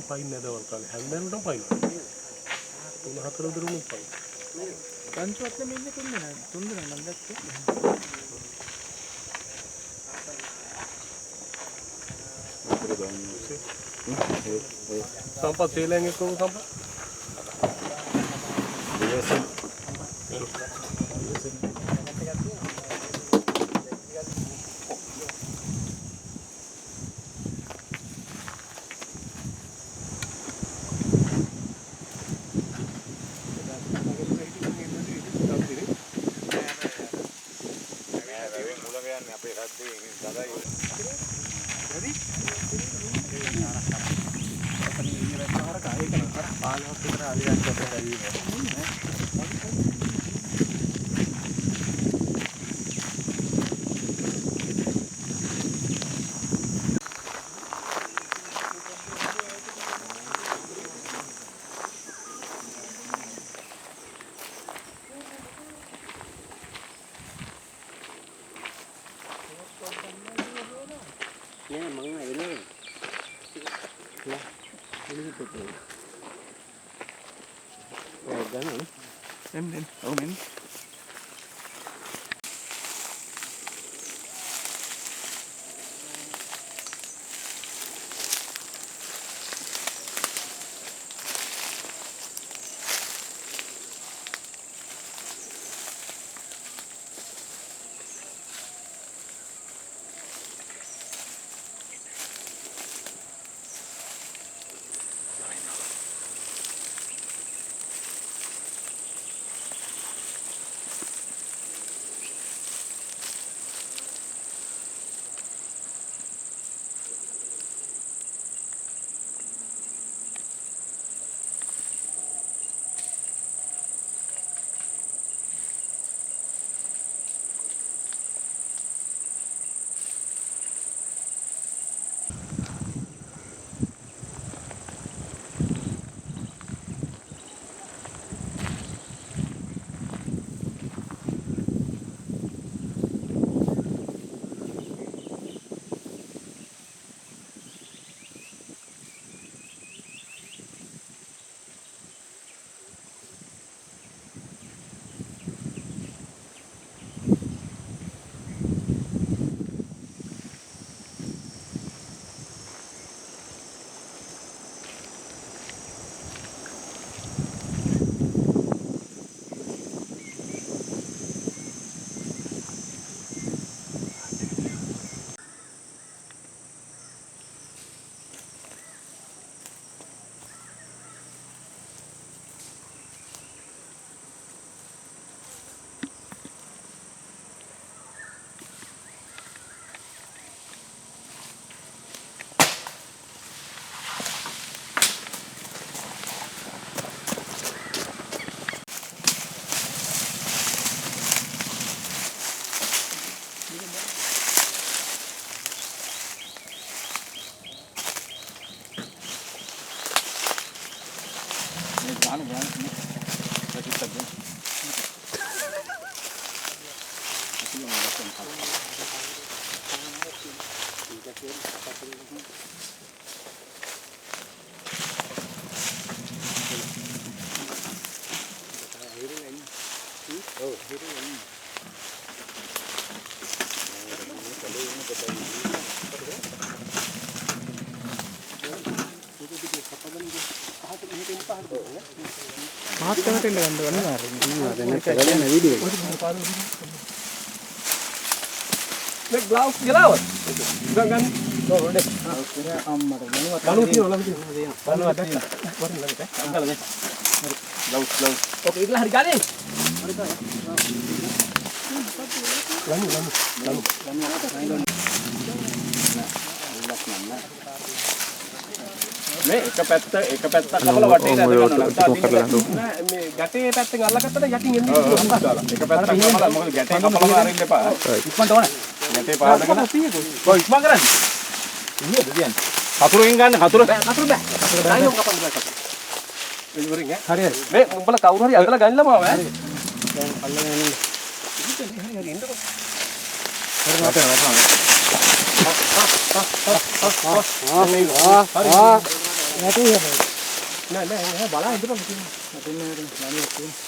පයින් නැදවල් කාලේ හැන්දෙන්නටම පයින් 3-4 දරුණු පයින් පන්සුවත් නෙමෙයි තුන් දෙනා මම දැක්කේ සම්පත් තේලෙන් එක්ක සම්පත් මහත්කමට එන්න ගන්න ඕනේ නේද? දැන් කරගෙන වීඩියෝ එක. මේ ග්ලව්ස් ගලාවත්. ගන්න. ඕනේ. අම්මට මොනවද? කණු තියනවා ළඟ තියෙනවා. කණු අතක්. වරින් ළඟට. අංකල් මේ. ග්ලව්ස්. ඔකේ ඉතලා හරි ගානේ. හරි ගානේ. ලමු. මේ එක පැත්ත කපලා වටේට ඇදගෙන නෑ මේ ගැටේ පැත්තෙන් අල්ලගත්තට යටින් එන්නේ එක පැත්තක් කපලා මොකද ගැටේ කපලා අරින්න එපා ඉක්මනට ඕන ගැටේ පාදගෙන කොයි ඉක්මන් කරන්නේ ඉන්නේද කියන්නේ කතුරෙන් ගන්න කතුර බෑ ඩයිනෝ කපන්න බෑ කතුර ඉවරින් හරි මේ උඹලා කවුරු හරි අදලා ගන්නලම ආව ඈ දැන් අල්ලගෙන යන්නේ හරි ඉන්නකො හරි නැතේ නෑ බලන්න ඉඳපන් තියෙනවා. මතින් නෑ ළමයි තියෙනවා.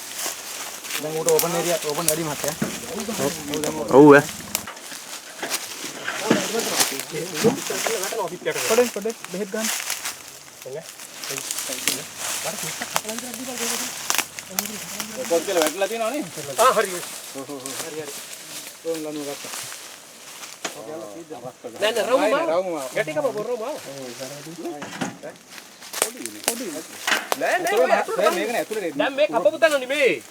දැන් උඩ ඕපන් ඒරියා ඕපන් වැඩි මහත්තයා. ඔව් ඈ. පොඩේ බෙහෙත් ගන්න. පොත් කියලා වැටලා තියෙනවා නේ. හරි. හරි. ඕන් ලනු ගත්තා. නෑ රවුම ගැටි කම බොරම ආව. නෑ මේක නේ ඇතුලේ. දැන් මේ කපපු තැන නෙමේ.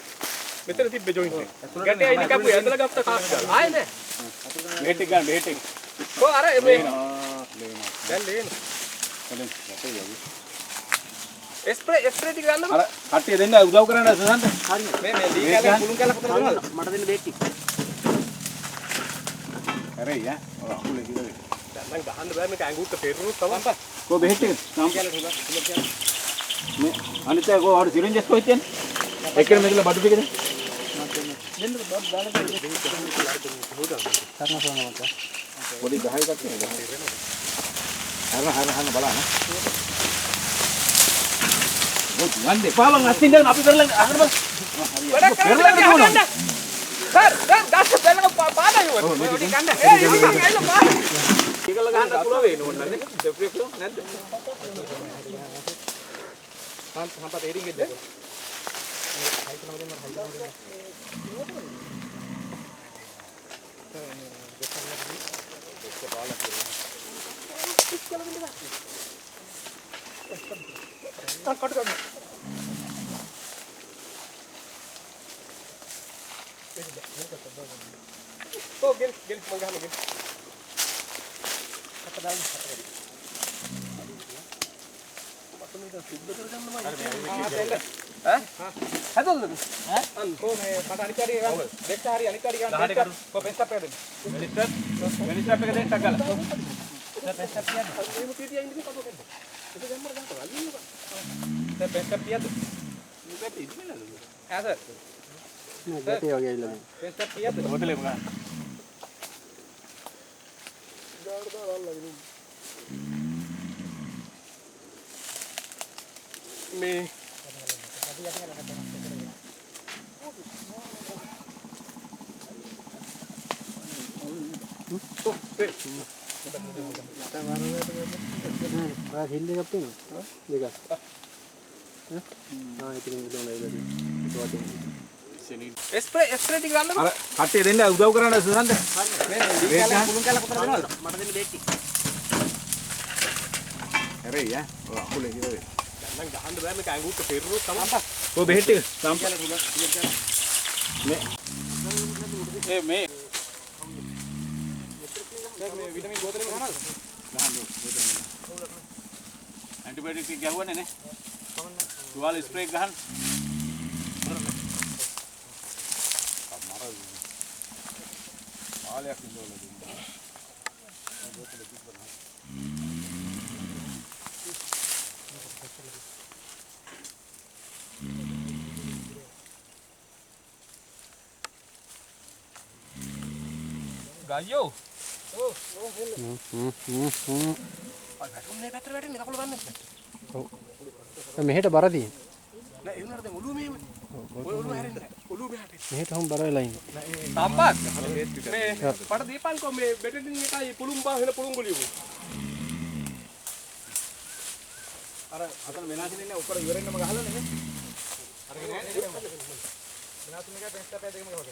මෙතන තිබ්බ ජොයින්ට් එක. ගැටි අයින් කපුවා ඇදලා ගත්ත කාස් ගාලා. ආයේ නෑ. බෙහෙත් එක ගන්න බෙහෙත් එක. කො අර මේ දැන් ලේන. ස්ප්‍රේ ටික ගන්නකො. අර කට්ටිය දෙන්න උදව් කරන්න සසන්ත. හරි. මේ දී කැලේ කුළුන් කැලේ කොතනද දෙනවද? මට දෙන්න බේට්ටි. හරි යා. ඔය අකුලේ කිව්වේ. දැන් මං ගහන්න බෑ මේක ඇඟුත්ත පෙරරුත් තමයි. කො බෙහෙත් එක. තාම කැලේ තුල කැලේ. මේ අනිත් එක කො ආඩ සිරින්ජස් කොහෙද තියන්නේ? එක්කෙනෙක් මෙතන බඩු ටික දෙන්න. දෙන්න බබ් දාලා කරන්න මත. පොඩි ගහයි කට්ටිය ගහ. හරන බලන්න. ඔය ගන්න දෙපා මං අස්සින් දැන් අපි කරලා අහන්න බස්. වැඩ කරන්න. සර් දැන් ගස්ස බැලක පාදා යුවා. ඔය ටික ගන්න. ඒ යන්න එන්න පාද. ටිකල ගන්න පුළුවන් වෙන්න ඕන නේද? දෙප්‍රිය ක්ලෝ නැද්ද? හම්පත එරින් ගෙද්ද. කට් කරන්න. Oh, gel mangga gel. Apa dalam apa tadi? Apa nih dah sudah terjamah mana? Hah? Ada lagi? Hah? Kau me pada hari cari kan? Deksa hari cari kan? Kau pesta peda? මිනිස්සු අපේ දෙන්න ගාලා. Pesta peda. Ini mesti dia ini apa kan? Itu gambar kan tuh lagi juga. Saya pesta peda. Ini pesta ini mana lu? Ya sir. Nah, jadi oke lagi. Pesta peda. හොතලේ මගා. මේ හිල් එකක් තියෙනවා දෙකක් ඉතින් spray ටික ගන්නකො අර කට්ටිය දෙන්න උදව් කරන්න සසන්ත. මේ දී කැලේ කුළුන් කැලේ කොතනද දෙනවද මට දෙන්න බේට්ටි හරි යා. ඔය අකුලේ කිව්වේ. දැන් ගහන්න බෑ මේක ඇඟුත්ත පෙරරුත් තමයි කො බෙහෙත් එක. තාම කැලේ තුල මේ මේ මේ විටමින් බෝතලෙක ගන්නවද ඇන්ටිබයොටික් ටික ගහුවනේ නේ. තුවාල ස්ප්‍රේ එක ගහන්න. ආලයක් ඉන්නවලු. ගයියෝ මේ පැත්තට වැටෙන්නේ කකුල ගන්න ඔව් මෙහෙට බර තියෙන නෑ ඒ උනාට දැන් ඔළුව මෙහෙම ඔය ඔළුව හැරෙන්න ඔළුව මෙහාට මෙහෙට හම් බර වෙලා ඉන්නේ තාම්පත් මේ පඩ දීපන්කෝ මේ බෙටඩින් එකයි පුළුම් බා වෙන පුළුම් ගොලියු අර අතන වෙනාසින් ඉන්නේ ඔක්කොම ඉවරෙන්නම ගහලා නේ අරගෙන නෑ වෙනාසින් එකයි පෙන්ස්ටා පෑ දෙකම ගහලා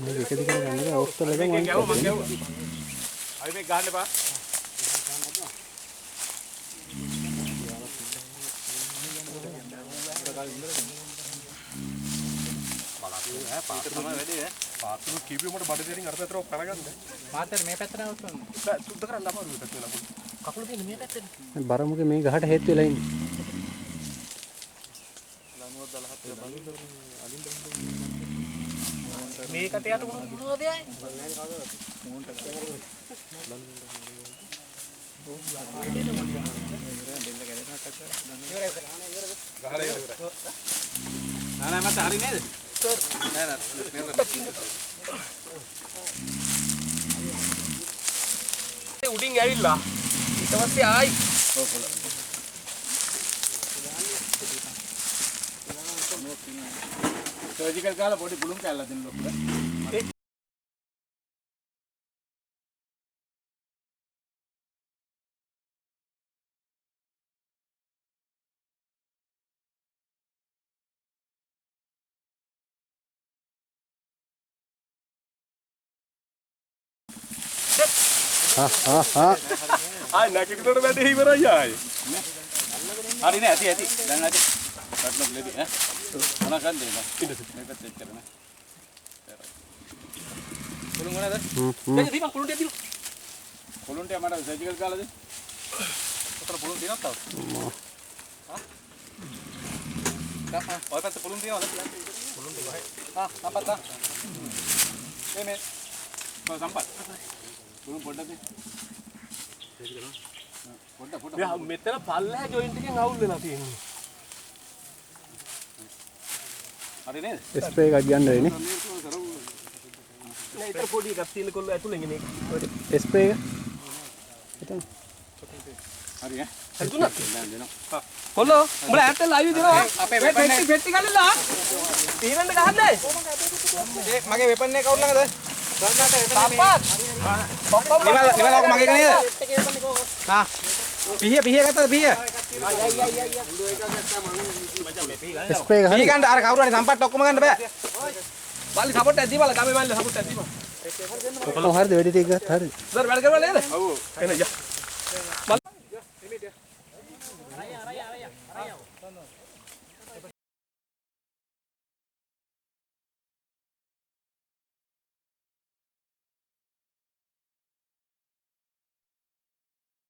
මේ එක දිගට ගන්නද ඔස්තර එක මම ගැව්වා අයි මේ ගහන්න එපා බලන්න පාත් තමයි වැඩි ඈ පාත්තුම කීපිය උඹට බඩ දෙරින් අර පැත්තට ඔක් කරගන්න පාත්තට මේ පැත්තට આવුස්සන්න සුද්ධ කරන්න අමාරුයි පැත්ත වෙලා කකුල තියෙන මේ පැත්තට බරමුගේ මේ ගහට හේතු වෙලා ඉන්නේ ලනුවක් දාලා හත් බලන්න මේකට යට මොනවද යයි නෑ මට හරි නේද? නෑ උඩින් ඇවිල්ලා ඊට පස්සේ ආයි සර්ජිකල් කාලා පොඩි බුලුම් කැල්ලක් දෙන්න ලොකුට. ආයි නැකිටට වැඩි ඉවරයි ආයි. හරි නේ ඇති. දැන් ඇති. කට්ලොක් ලෙදි ඈ. මොනවා ගන්නද මේක? මේකත් එච්චර නෑ. පුළුන් මොනවාද? දෙක දීපන් පුළුන් ටික දීපන්. පුළුන් ටික මට සර්ජිකල් කාලා දෙන්න. උතර පුළුන් තියෙනවද තව? ඔය පැත්තේ පුළුන් තියෙනවද? පුළුන් ටික වහයි. සම්පත් මේ සම්පත්. පුළුන් පොඩ්ඩක් දෙන්න. පොඩ්ඩක්. මෙයා මෙතන පල්ලෙහා ජොයින්ට් එකෙන් අවුල් වෙලා තියෙන්නේ. හරි නේද? ස්ප්‍රේ එකක් ගන්න වෙන්නේ. නෑ ඊතර පොඩි එකක් තියෙන කොල්ල ඇතුලෙන් එන එක. ස්ප්‍රේ එක. එතන. හරි ඈ. හරි දුන්නා. දැන් දෙනවා. කොල්ලෝ උඹලා ඇත්ත ලයිව් දෙනවා. අපේ වෙපන් එක පෙට්ටි ගන්නලා. ඊරෙන්ද ගහන්නේ? මගේ වෙපන් එක කවුරු ළඟද? සම්පත්. නිවල ඔක මගේ එක නේද? හා. පිහිය ගත්තද පිහිය? ස්ප්‍රේ එක හරි. පිහිය ගන්න අර කවුරු හරි සම්පත් ඔක්කොම ගන්න බෑ. බාලි සපෝට් එකක් දීපලා ගමේ මල්ලේ සපෝට් එකක් දීපන්. ඔක්කොම හරිද වැඩි ටික ගත්ත හරිද? සර් වැඩ කරවල නේද? ඔව්. එන යා.